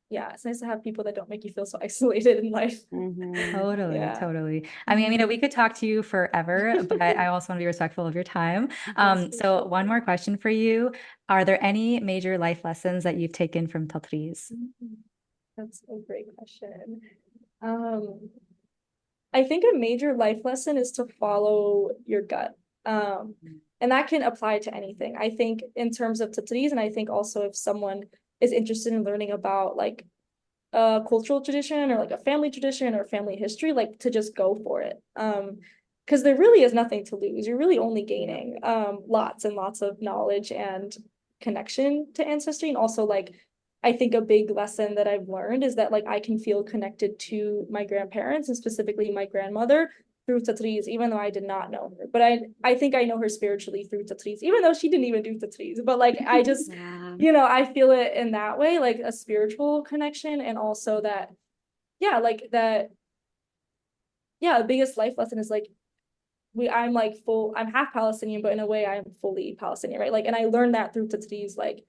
yeah, it's nice to have people that don't make you feel so isolated in life. Hmm. Totally, Yeah. totally. I mean, Mhm. we could talk to you forever, but I also want to be respectful of your time. Yes, for So one sure. more question for you. Are there any major life lessons that you've taken from Tatreez? That's a great question. Um, I think a major life lesson is to follow your gut. And that can apply to anything. I think in terms of Tatreez, and I think also if someone is interested in learning about like a cultural tradition or like a family tradition or family history, like to just go for it. Because there really is nothing to lose. You're really only gaining lots and lots of knowledge and connection to ancestry. And also like I think a big lesson that I've learned is that like I can feel connected to my grandparents and specifically my grandmother through Tatreez, even though I did not know her. But I think I know her spiritually through Tatreez, even though she didn't even do Tatreez. But like I just I feel it in that way, like a spiritual connection, and also that, the biggest life lesson is like I'm half Palestinian, but in a way I'm fully Palestinian, right? Like, and I learned that through Tatreez, like,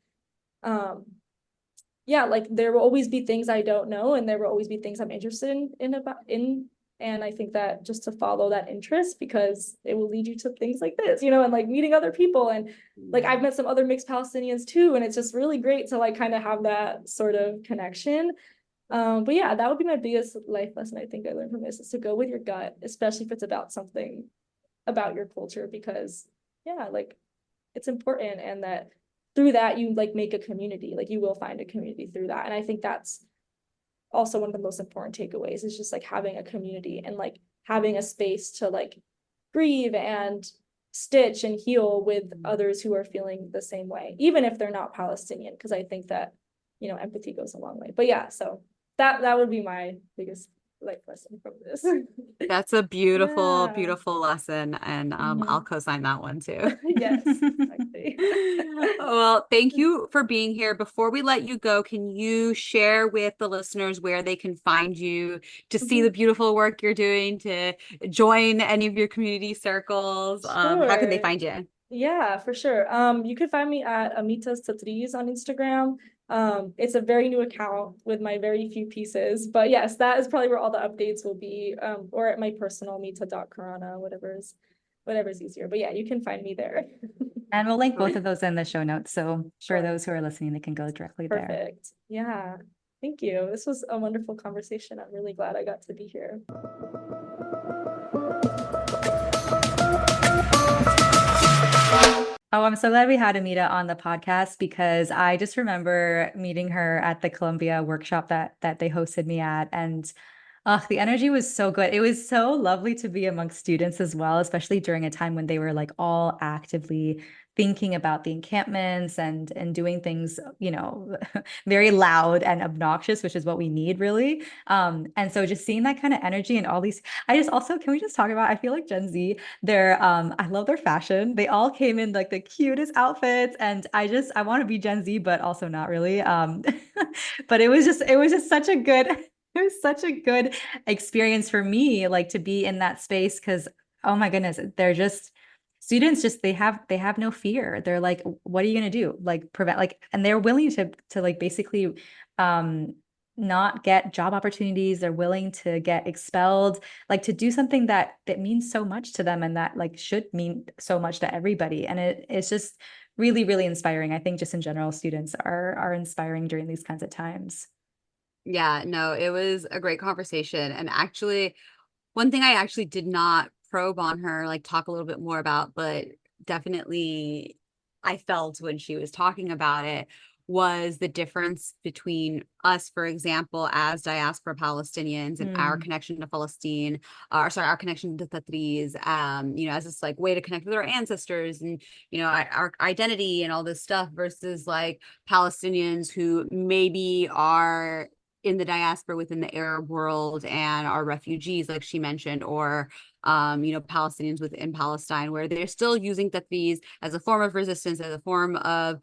like there will always be things I don't know, and there will always be things I'm interested in. And I think that just to follow that interest, because it will lead you to things like this, and like meeting other people. And like I've met some other mixed Palestinians too, and it's just really great to like kind of have that sort of connection. But yeah, that would be my biggest life lesson I think I learned from this, is to go with your gut, especially if it's about something about your culture, because like it's important, and that through that you like make a community, like you will find a community through that. And I think that's also one of the most important takeaways, is just like having a community and like having a space to like grieve and stitch and heal with others who are feeling the same way, even if they're not Palestinian, because I think that empathy goes a long way. But yeah, so that would be my biggest life lesson from this. That's a beautiful, Yeah. beautiful lesson. And I'll co-sign that one too. Yes, exactly. Well, thank you for being here. Before we let you go, can you share with the listeners where they can find you to see the beautiful work you're doing, to join any of your community circles? How can they Sure. find you? Yeah, for sure. You can find me at Amita's Tatreez on Instagram. It's a very new account with my very few pieces, but yes, that is probably where all the updates will be. Or at my personal Amita.Karana, whatever's easier. But yeah, you can find me there. And we'll link both of those in the show notes. So for Sure. those who are listening, they can go directly there. Perfect. Yeah. Thank you. This was a wonderful conversation. I'm really glad I got to be here. Oh, I'm so glad we had Amita on the podcast, because I just remember meeting her at the Columbia workshop that they hosted me at, and the energy was so good. It was so lovely to be amongst students as well, especially during a time when they were like all actively thinking about the encampments and doing things, very loud and obnoxious, which is what we need really. And so just seeing that kind of energy and all these, can we just talk about, I feel like Gen Z, I love their fashion. They all came in like the cutest outfits, and I want to be Gen Z, but also not really. But it was just such a good it was such a good experience for me, like to be in that space, because oh my goodness, they're just students, just they have no fear. They're like, what are you gonna do? Like prevent, like, and they're willing to like basically not get job opportunities. They're willing to get expelled, like to do something that means so much to them, and that like should mean so much to everybody. And it's just really, really inspiring. I think just in general, students are inspiring during these kinds of times. Yeah, no, it was a great conversation. And actually, one thing I actually did not probe on her, like talk a little bit more about, but definitely I felt when she was talking about it, was the difference between us, for example, as diaspora Palestinians, and our connection to Palestine, or sorry, our connection to Tatreez, as this like way to connect with our ancestors and, our identity and all this stuff, versus like Palestinians who maybe are in the diaspora within the Arab world and are refugees, like she mentioned, or Palestinians within Palestine, where they're still using Tatreez as a form of resistance, as a form of,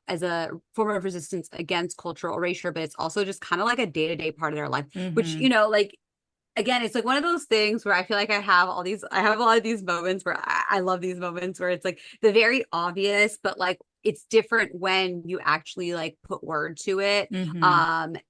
as a form of resistance against cultural erasure, but it's also just kind of like a day-to-day part of their life, which, like, again, it's like one of those things where I feel like I have a lot of these moments where I love these moments where it's like the very obvious, but like it's different when you actually like put word to it.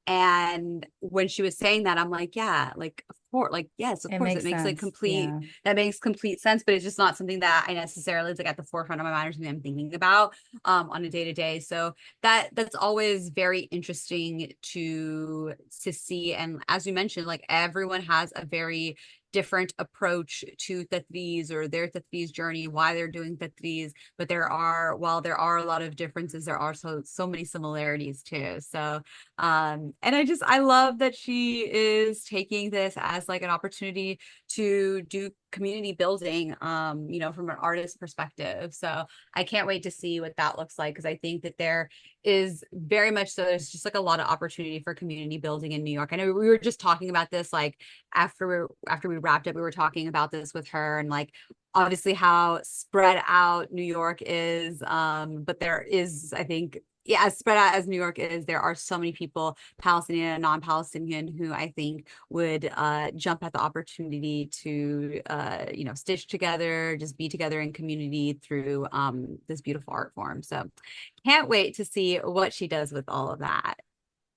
And when she was saying that, I'm like, yeah, like, of course, like, yes, of It course, makes it makes like sense. complete, Yeah. that makes complete sense, but it's just not something that I necessarily is like at the forefront of my mind or something I'm thinking about on a day to day. So that's always very interesting to see. And as you mentioned, like everyone has a very different approach to Tatreez or their Tatreez journey, why they're doing Tatreez. But while there are a lot of differences, there are so many similarities too. So and I love that she is taking this as like an opportunity to do community building, from an artist perspective. So I can't wait to see what that looks like, because I think that there is very much so there's just like a lot of opportunity for community building in New York. I know we were just talking about this like after we wrapped up, we were talking about this with her, and like obviously how spread out New York is, but there is, I think, yeah, as spread out as New York is, there are so many people, Palestinian and non-Palestinian, who I think would jump at the opportunity to stitch together, just be together in community through this beautiful art form. So can't wait to see what she does with all of that.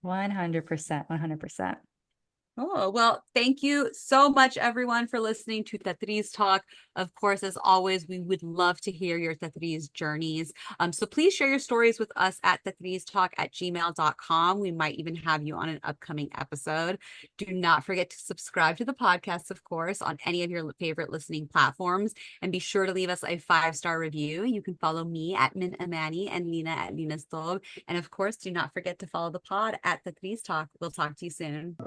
100%. 100%. Oh, well, thank you so much, everyone, for listening to Tatreez Talk. Of course, as always, we would love to hear your Tatreez journeys. So please share your stories with us at tatreeztalk@gmail.com. We might even have you on an upcoming episode. Do not forget to subscribe to the podcast, of course, on any of your favorite listening platforms. And be sure to leave us a 5-star review. You can follow me at Min Amani and Lina at Lina's Stove. And of course, do not forget to follow the pod at Tatreez Talk. We'll talk to you soon.